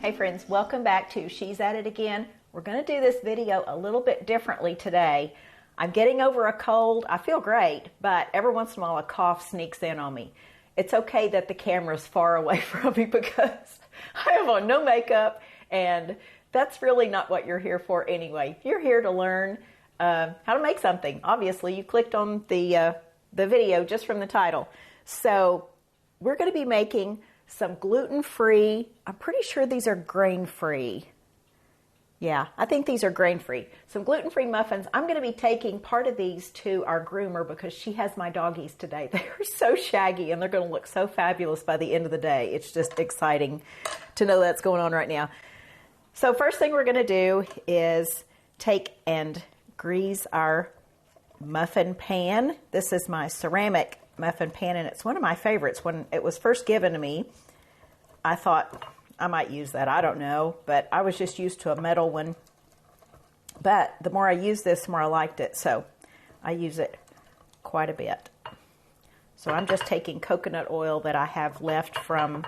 Hey friends, welcome back to She's At It Again. We're going to do this video a little bit differently today. I'm getting over a cold. I feel great, but every once in a while a cough sneaks in on me. It's okay that the camera's far away from me because I have on no makeup, and that's really not what you're here for anyway. You're here to learn how to make something. Obviously, you clicked on the video just from the title. So we're going to be making some gluten-free, I'm pretty sure these are grain-free. Yeah, I think these are grain-free. Some gluten-free muffins. I'm going to be taking part of these to our groomer because she has my doggies today. They're so shaggy and they're going to look so fabulous by the end of the day. It's just exciting to know that's going on right now. So first thing we're going to do is take and grease our muffin pan. This is my ceramic muffin pan, and it's one of my favorites. When it was first given to me, I thought I might use that. I don't know, but I was just used to a metal one. But the more I used this, the more I liked it, so I use it quite a bit. So I'm just taking coconut oil that I have left from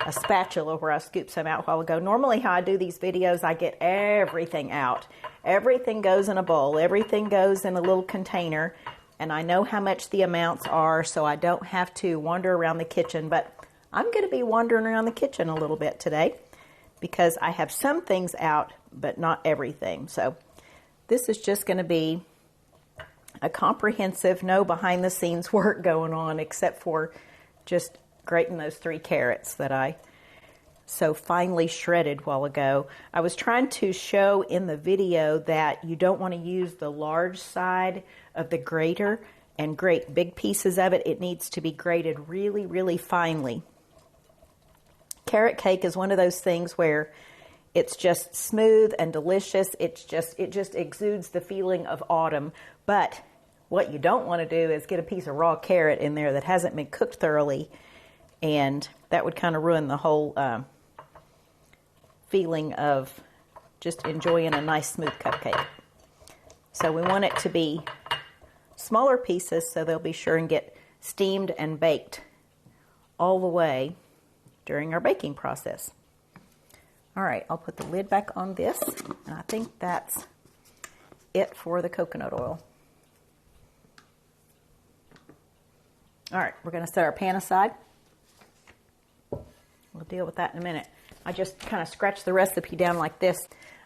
a spatula where I scooped some out a while ago. Normally how I do these videos, I get everything out. Everything goes in a bowl. Everything goes in a little container. And I know how much the amounts are, so I don't have to wander around the kitchen. But I'm going to be wandering around the kitchen a little bit today because I have some things out, but not everything. So this is just going to be a comprehensive, no behind-the-scenes work going on, except for just grating those 3 carrots that I so finely shredded a while ago. I was trying to show in the video that you don't want to use the large side of the grater and grate big pieces of it. It needs to be grated really, really finely. Carrot cake is one of those things where it's just smooth and delicious. It just exudes the feeling of autumn. But what you don't want to do is get a piece of raw carrot in there that hasn't been cooked thoroughly, and that would kind of ruin the whole feeling of just enjoying a nice smooth cupcake. So we want it to be smaller pieces so they'll be sure and get steamed and baked all the way during our baking process. All right, I'll put the lid back on this, and I think that's it for the coconut oil. All right, we're going to set our pan aside. We'll deal with that in a minute. I just kind of scratched the recipe down like this.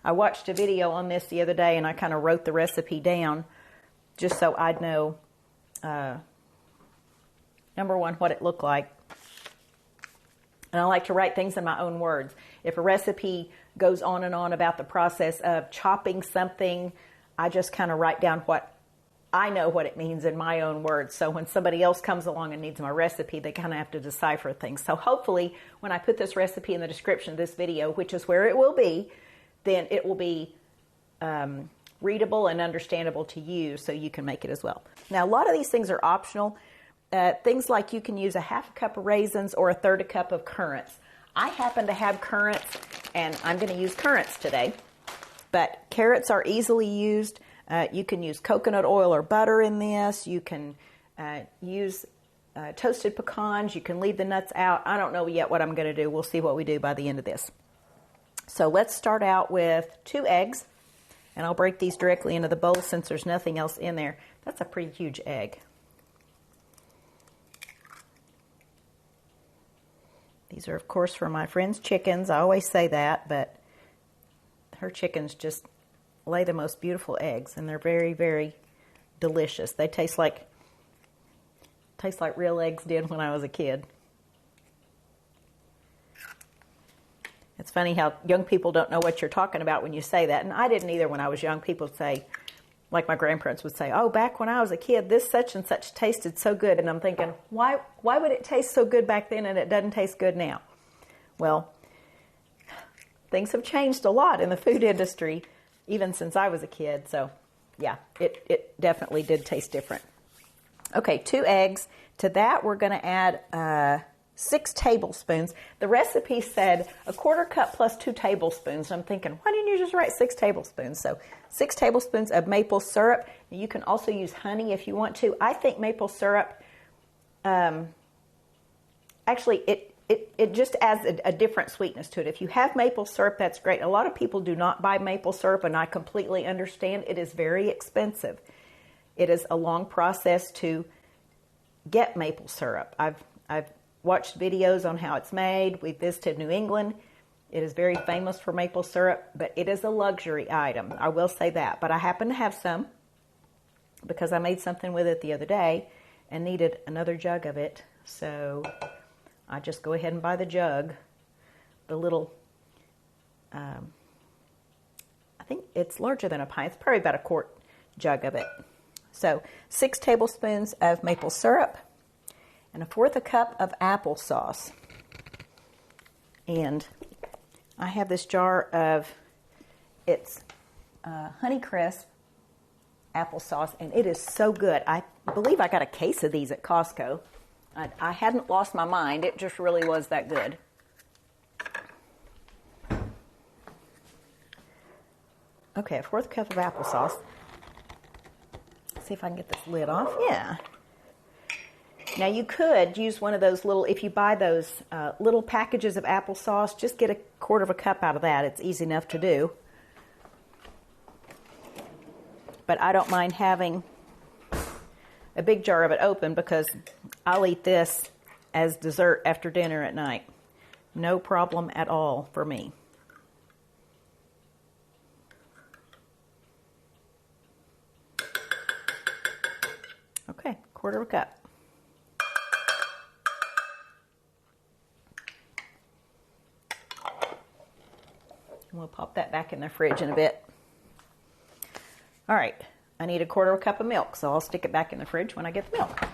I watched a video on this the other day, and I kind of wrote the recipe down just so I'd know, number one, what it looked like. And I like to write things in my own words. If a recipe goes on and on about the process of chopping something, I just kind of write down what I know what it means in my own words. So when somebody else comes along and needs my recipe, they kind of have to decipher things. So hopefully when I put this recipe in the description of this video, which is where it will be, then it will be readable and understandable to you so you can make it as well. Now, a lot of these things are optional. Things like you can use a half a cup of raisins or a third a cup of currants. I happen to have currants, and I'm going to use currants today. But carrots are easily used. You can use coconut oil or butter in this. You can use toasted pecans. You can leave the nuts out. I don't know yet what I'm going to do. We'll see what we do by the end of this. So let's start out with 2 eggs. And I'll break these directly into the bowl since there's nothing else in there. That's a pretty huge egg. These are, of course, for my friend's chickens. I always say that, but her chickens just lay the most beautiful eggs, and they're very, very delicious. They taste like real eggs did when I was a kid. It's funny how young people don't know what you're talking about when you say that, and I didn't either when I was young. People would say, like my grandparents would say, oh, back when I was a kid, this such and such tasted so good. And I'm thinking, why would it taste so good back then and it doesn't taste good now? Well, things have changed a lot in the food industry, even since I was a kid. So, yeah, it definitely did taste different. Okay, 2 eggs. To that, we're going to add 6 tablespoons. The recipe said a 1/4 cup plus 2 tablespoons. I'm thinking, why didn't you just write 6 tablespoons? So 6 tablespoons of maple syrup. You can also use honey if you want to. I think maple syrup, actually, it just adds a different sweetness to it. If you have maple syrup, that's great. A lot of people do not buy maple syrup, and I completely understand. It is very expensive. It is a long process to get maple syrup. I've watched videos on how it's made. We visited New England. It is very famous for maple syrup, but it is a luxury item. I will say that. But I happen to have some because I made something with it the other day and needed another jug of it. So I just go ahead and buy the jug, the little, I think it's larger than a pint. It's probably about a quart jug of it. So 6 tablespoons of maple syrup and 1/4 cup of applesauce. And I have this jar of, it's Honeycrisp applesauce, and it is so good. I believe I got a case of these at Costco. I hadn't lost my mind. It just really was that good. Okay, 1/4 cup of applesauce. Let's see if I can get this lid off. Yeah. Now you could use one of those little, if you buy those little packages of applesauce, just get 1/4 cup out of that. It's easy enough to do. But I don't mind having a big jar of it open because I'll eat this as dessert after dinner at night. No problem at all for me. Okay, 1/4 cup. And we'll pop that back in the fridge in a bit. All right, I need 1/4 cup of milk, so I'll stick it back in the fridge when I get the milk.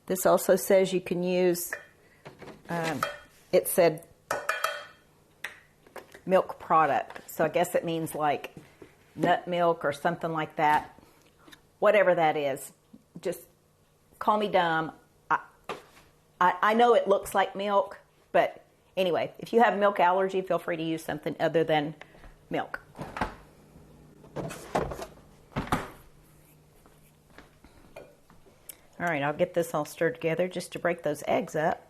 This also says you can use, it said milk product, so I guess it means like nut milk or something like that. Whatever that is, just call me dumb. I know it looks like milk, but anyway, if you have a milk allergy, feel free to use something other than milk. All right, I'll get this all stirred together just to break those eggs up.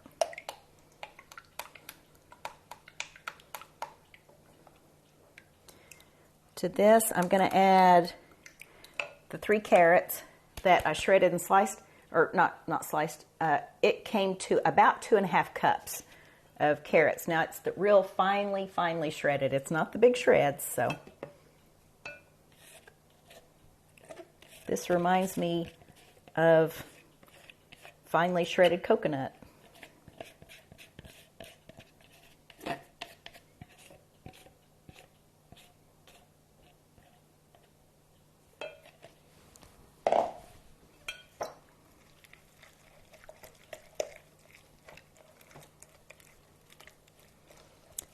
To this, I'm going to add the 3 carrots that I shredded and sliced, or not sliced. It came to about 2½ cups of carrots. Now, it's the real finely shredded. It's not the big shreds, so. This reminds me of finely shredded coconut.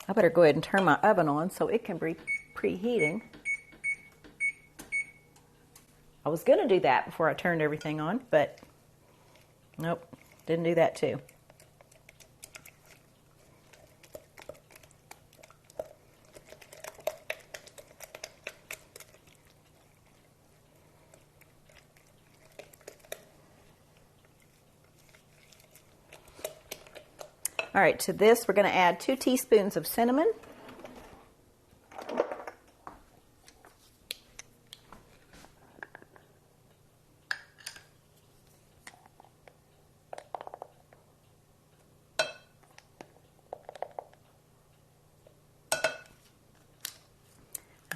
I better go ahead and turn my oven on so it can be preheating. I was going to do that before I turned everything on, but nope, didn't do that too. All right, to this we're going to add 2 teaspoons of cinnamon.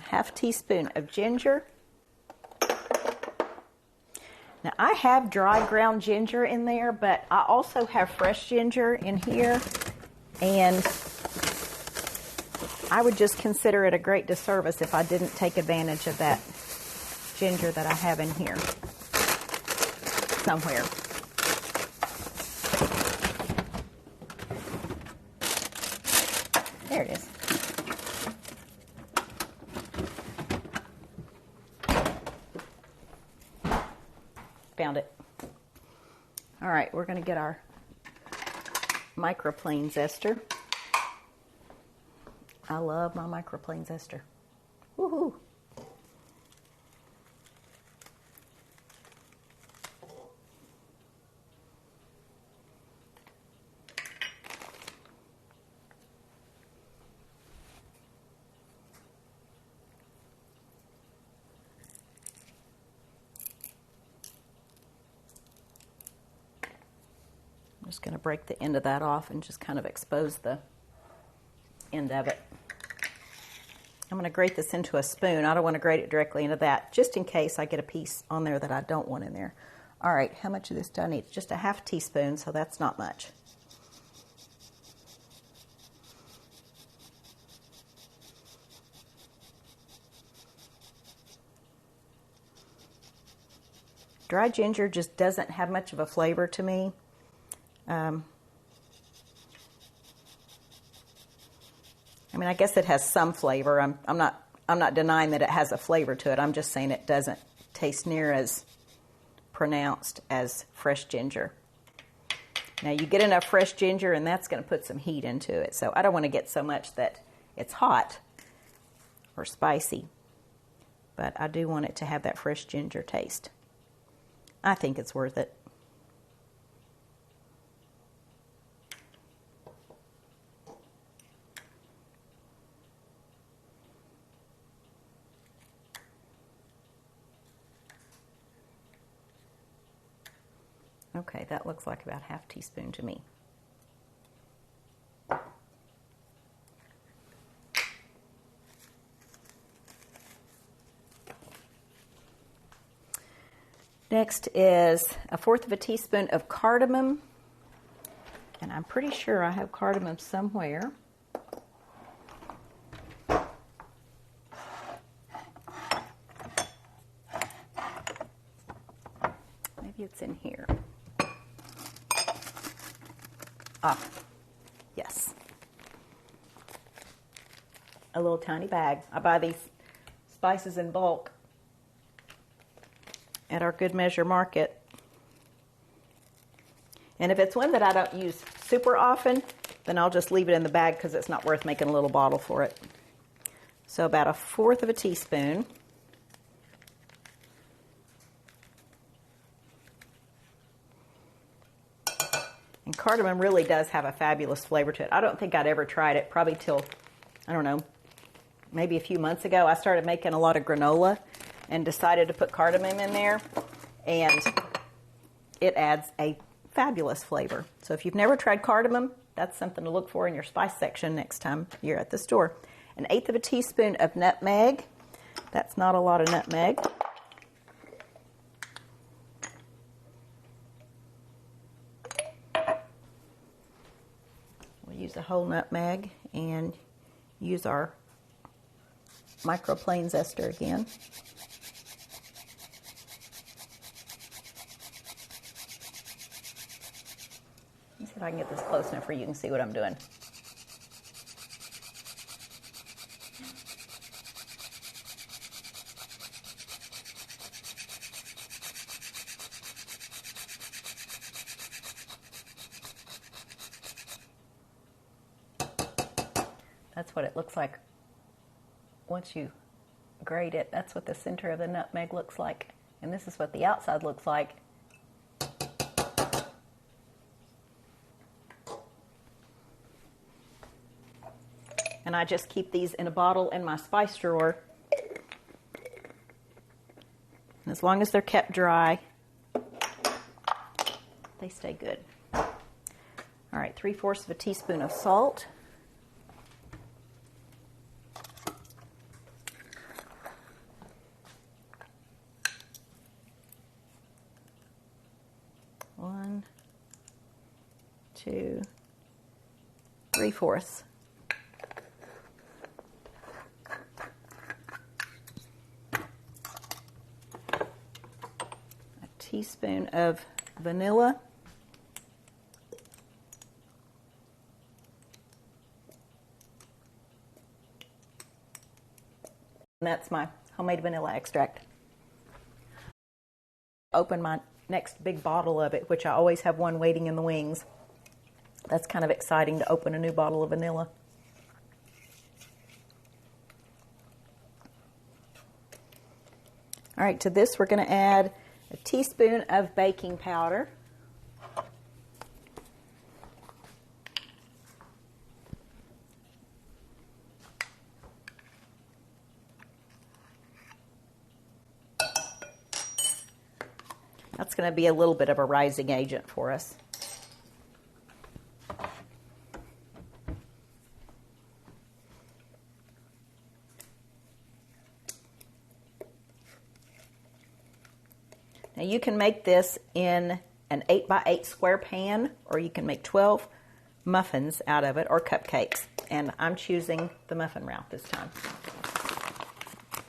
Half teaspoon of ginger. Now I have dry ground ginger in there, but I also have fresh ginger in here, and I would just consider it a great disservice if I didn't take advantage of that ginger that I have in here somewhere. There it is. Found it. All right, we're going to get our microplane zester. I love my microplane zester. Woohoo! I'm just going to break the end of that off and just kind of expose the end of it. I'm going to grate this into a spoon. I don't want to grate it directly into that, just in case I get a piece on there that I don't want in there. All right, how much of this do I need? Just a half teaspoon, so that's not much. Dry ginger just doesn't have much of a flavor to me. I mean, I guess it has some flavor. I'm not denying that it has a flavor to it. I'm just saying it doesn't taste near as pronounced as fresh ginger. Now you get enough fresh ginger and that's going to put some heat into it. So I don't want to get so much that it's hot or spicy, but I do want it to have that fresh ginger taste. I think it's worth it. Okay, that looks like about half teaspoon to me. Next is 1/4 of a teaspoon of cardamom. And I'm pretty sure I have cardamom somewhere. Maybe it's in here. Ah, yes. A little tiny bag. I buy these spices in bulk at our Good Measure Market. And if it's one that I don't use super often, then I'll just leave it in the bag because it's not worth making a little bottle for it. So about 1/4 of a teaspoon. And cardamom really does have a fabulous flavor to it. I don't think I'd ever tried it probably till, I don't know, maybe a few months ago. I started making a lot of granola and decided to put cardamom in there, and it adds a fabulous flavor. So if you've never tried cardamom, that's something to look for in your spice section next time you're at the store. 1/8 of a teaspoon of nutmeg. That's not a lot of nutmeg. We'll use a whole nutmeg and use our microplane zester again. Let me see if I can get this close enough where you can see what I'm doing. That's what it looks like once you grate it. That's what the center of the nutmeg looks like. And this is what the outside looks like. And I just keep these in a bottle in my spice drawer. And as long as they're kept dry, they stay good. All right, 3/4 of a teaspoon of salt. One, 2, 3/4. A teaspoon of vanilla. And that's my homemade vanilla extract. Open my next big bottle of it, which I always have one waiting in the wings. That's kind of exciting to open a new bottle of vanilla. All right, to this we're going to add a teaspoon of baking powder. That's going to be a little bit of a rising agent for us. Now you can make this in an 8x8 square pan, or you can make 12 muffins out of it, or cupcakes. And I'm choosing the muffin route this time.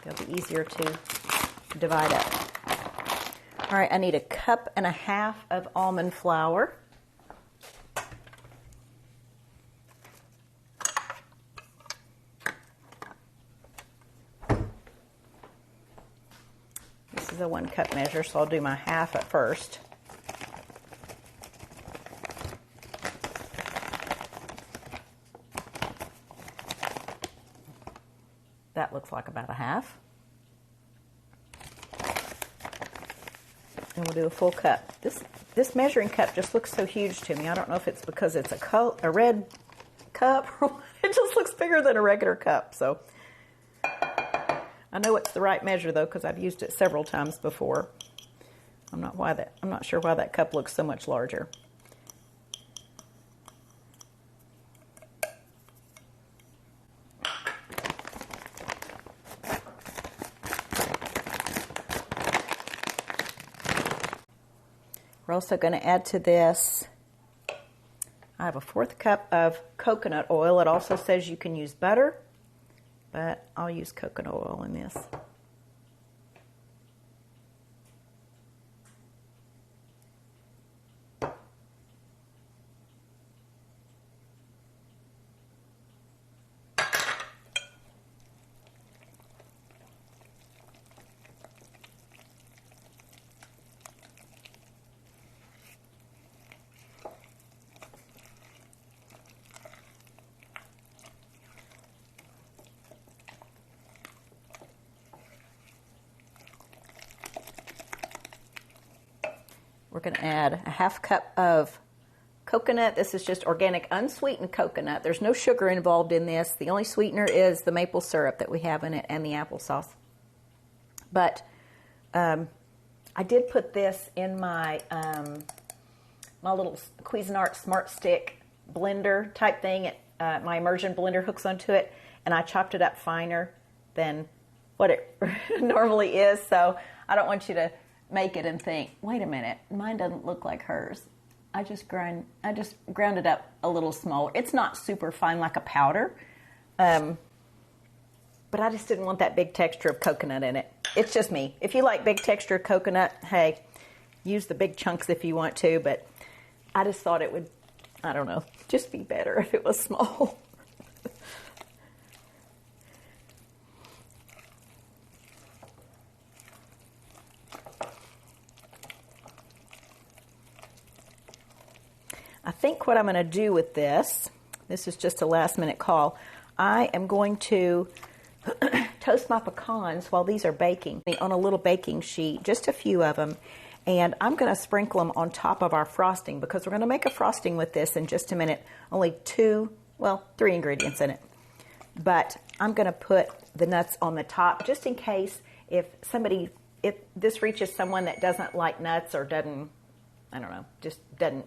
It'll be easier to divide up. All right, I need 1.5 cups of almond flour. This is a 1 cup measure, so I'll do my half at first. That looks like about a half. And we'll do a full cup. This measuring cup just looks so huge to me. I don't know if it's because it's a red cup or it just looks bigger than a regular cup. So I know it's the right measure though, because I've used it several times before. I'm not sure why that cup looks so much larger. We're also going to add to this, I have a 1/4 cup of coconut oil. It also says you can use butter, but I'll use coconut oil in this. We're going to add a 1/2 cup of coconut. This is just organic unsweetened coconut. There's no sugar involved in this. The only sweetener is the maple syrup that we have in it and the applesauce. But I did put this in my my little Cuisinart Smart Stick blender type thing. My immersion blender hooks onto it, and I chopped it up finer than what it normally is. So I don't want you to make it and think, wait a minute, mine doesn't look like hers. I just ground it up a little smaller. It's not super fine like a powder, but I just didn't want that big texture of coconut in it. It's just me. If you like big texture of coconut, hey, use the big chunks if you want to, but I just thought it would, I don't know, just be better if it was small. I think what I'm going to do with this is just a last minute call. I am going to toast my pecans while these are baking on a little baking sheet, just a few of them, and I'm going to sprinkle them on top of our frosting because we're going to make a frosting with this in just a minute. Only 3 ingredients in it. But I'm going to put the nuts on the top just in case if this reaches someone that doesn't like nuts or doesn't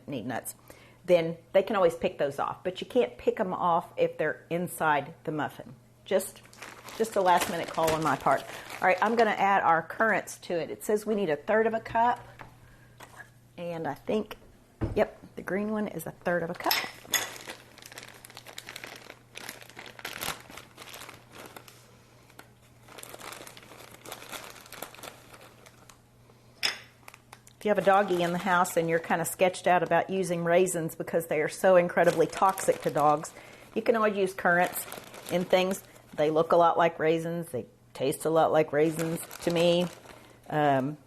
need nuts, then they can always pick those off. But you can't pick them off if they're inside the muffin. Just a last minute call on my part. All right, I'm going to add our currants to it. It says we need 1/3 cup. And I think, yep, the green one is 1/3 cup. If you have a doggy in the house and you're kind of sketched out about using raisins because they are so incredibly toxic to dogs, you can always use currants in things. They look a lot like raisins. They taste a lot like raisins to me. And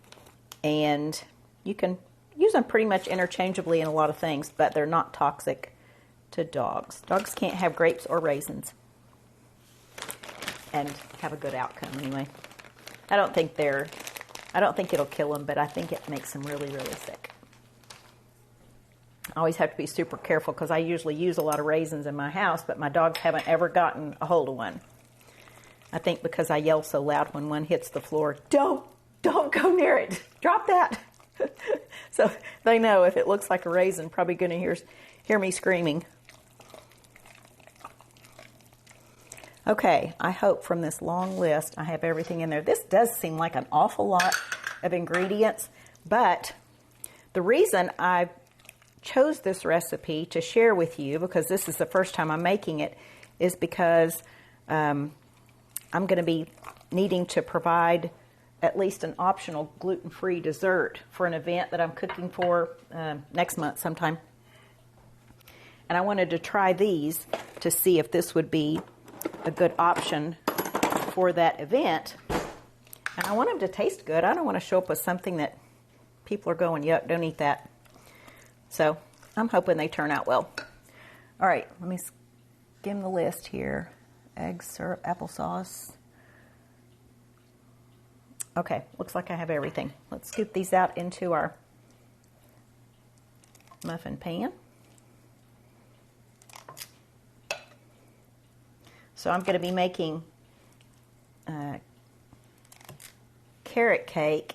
you can use them pretty much interchangeably in a lot of things, but they're not toxic to dogs. Dogs can't have grapes or raisins and have a good outcome anyway. I don't think it'll kill them, but I think it makes them really, really sick. I always have to be super careful because I usually use a lot of raisins in my house, but my dogs haven't ever gotten a hold of one. I think because I yell so loud when one hits the floor, don't go near it. Drop that. So they know if it looks like a raisin, probably going to hear me screaming. Okay, I hope from this long list I have everything in there. This does seem like an awful lot of ingredients, but the reason I chose this recipe to share with you, because this is the first time I'm making it, is because I'm going to be needing to provide at least an optional gluten-free dessert for an event that I'm cooking for next month sometime. And I wanted to try these to see if this would be a good option for that event. And I want them to taste good. I don't want to show up with something that people are going, yuck, don't eat that. So I'm hoping they turn out well. All right, let me skim the list here. Eggs, syrup, applesauce. Okay, looks like I have everything. Let's scoop these out into our muffin pan. So I'm going to be making carrot cake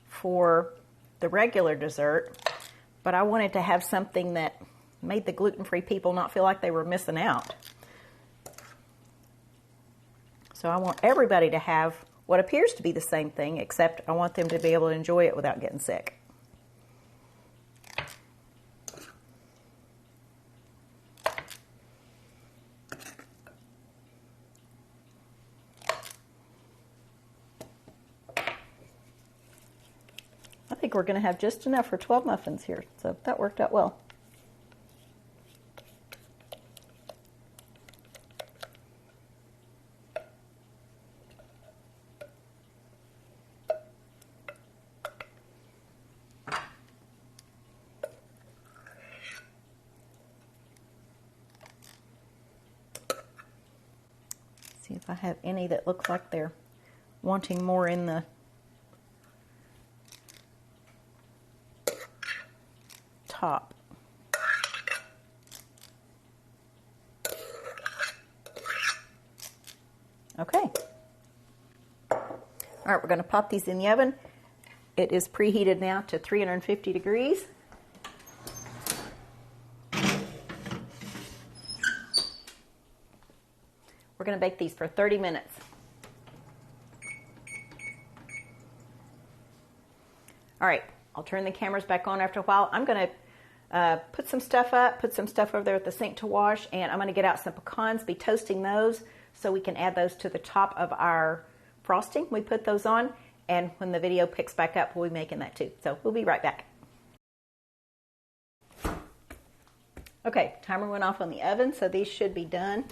for the regular dessert, but I wanted to have something that made the gluten-free people not feel like they were missing out. So I want everybody to have what appears to be the same thing, except I want them to be able to enjoy it without getting sick. I think we're going to have just enough for 12 muffins here, so that worked out well. See if I have any that look like they're wanting more in the top. Okay. All right, we're going to pop these in the oven. It is preheated now to 350 degrees. We're going to bake these for 30 minutes. All right, I'll turn the cameras back on after a while. I'm going to put some stuff over there at the sink to wash, and I'm going to get out some pecans, be toasting those so we can add those to the top of our frosting. We put those on, and when the video picks back up, we'll be making that too. So we'll be right back. Okay, timer went off on the oven, so these should be done.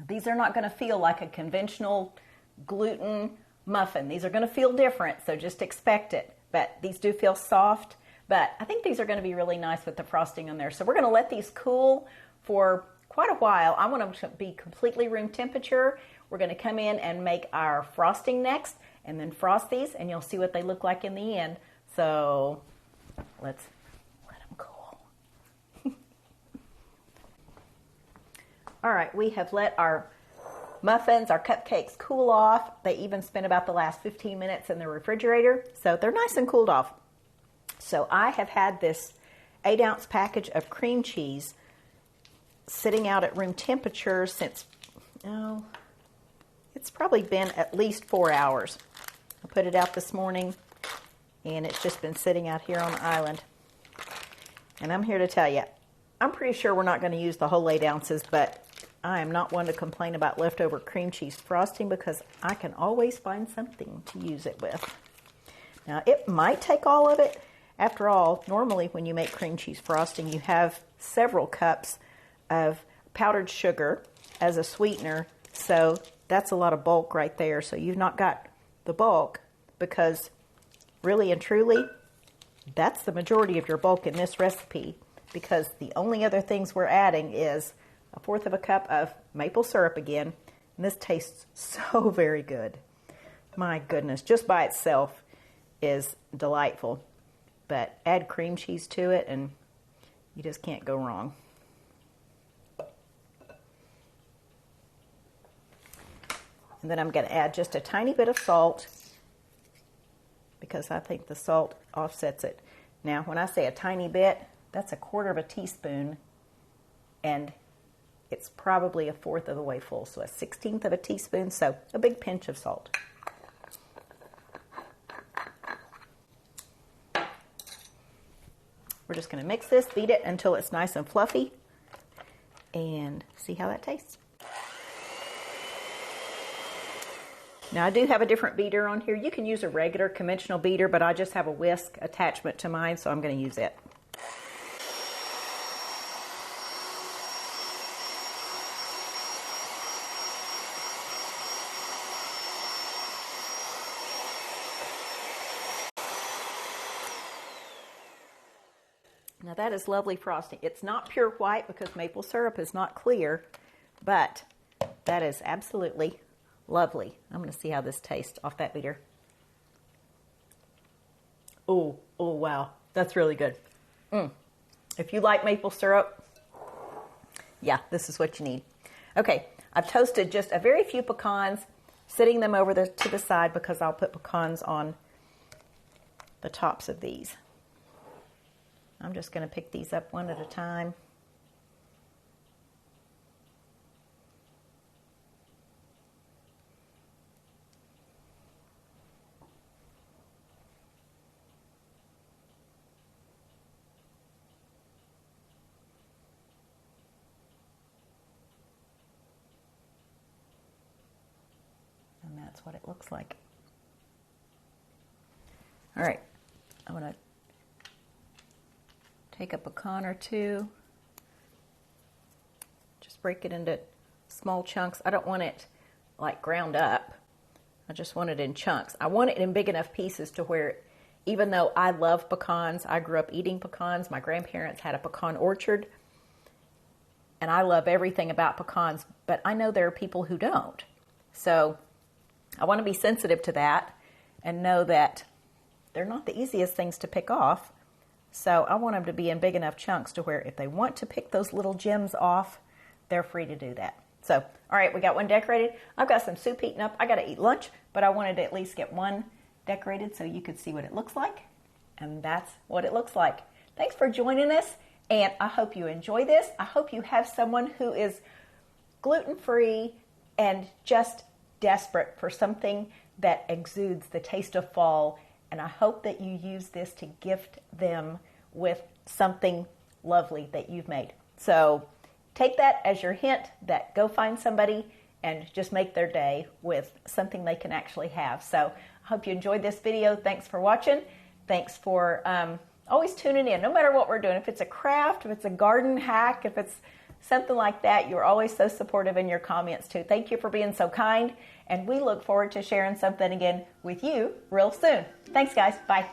These are not going to feel like a conventional gluten muffin. These are going to feel different, so just expect it. But these do feel soft, but I think these are going to be really nice with the frosting on there. So we're going to let these cool for quite a while. I want them to be completely room temperature. We're going to come in and make our frosting next and then frost these, and you'll see what they look like in the end. So let's let them cool. All right, we have let our muffins, our cupcakes cool off. They even spent about the last 15 minutes in the refrigerator, so they're nice and cooled off. So I have had this 8-ounce package of cream cheese sitting out at room temperature since, it's probably been at least 4 hours. I put it out this morning, and it's just been sitting out here on the island. And I'm here to tell you, I'm pretty sure we're not going to use the whole 8 ounces, but I am not one to complain about leftover cream cheese frosting because I can always find something to use it with. Now, it might take all of it. After all, normally when you make cream cheese frosting, you have several cups of powdered sugar as a sweetener. So that's a lot of bulk right there. So you've not got the bulk, because really and truly, that's the majority of your bulk in this recipe, because the only other things we're adding is 1/4 of a cup of maple syrup again. And this tastes so very good. My goodness, just by itself is delightful. But add cream cheese to it and you just can't go wrong. And then I'm going to add just a tiny bit of salt, because I think the salt offsets it. Now, when I say a tiny bit, that's 1/4 of a teaspoon, and it's probably 1/4 of the way full, so 1/16 of a teaspoon, so a big pinch of salt. We're just going to mix this, beat it until it's nice and fluffy, and see how that tastes. Now, I do have a different beater on here. You can use a regular conventional beater, but I just have a whisk attachment to mine, so I'm going to use it. Now that is lovely frosting. It's not pure white because maple syrup is not clear, but that is absolutely lovely. I'm going to see how this tastes off that beater. Oh, wow. That's really good. If you like maple syrup, yeah, this is what you need. Okay, I've toasted just a very few pecans, sitting them over to the side because I'll put pecans on the tops of these. I'm just going to pick these up one at a time. And that's what it looks like. All right, I'm going to take a pecan or two, just break it into small chunks. I don't want it like ground up. I just want it in chunks. I want it in big enough pieces to where, even though I love pecans, I grew up eating pecans. My grandparents had a pecan orchard, and I love everything about pecans, but I know there are people who don't. So I want to be sensitive to that and know that they're not the easiest things to pick off. So I want them to be in big enough chunks to where if they want to pick those little gems off, they're free to do that. So, all right, we got one decorated. I've got some soup heating up. I got to eat lunch, but I wanted to at least get one decorated so you could see what it looks like. And that's what it looks like. Thanks for joining us, and I hope you enjoy this. I hope you have someone who is gluten-free and just desperate for something that exudes the taste of fall. And I hope that you use this to gift them with something lovely that you've made. So take that as your hint that go find somebody and just make their day with something they can actually have. So I hope you enjoyed this video. Thanks for watching. Thanks for always tuning in, no matter what we're doing. If it's a craft, if it's a garden hack, if it's something like that, you're always so supportive in your comments too. Thank you for being so kind. And we look forward to sharing something again with you real soon. Thanks, guys. Bye.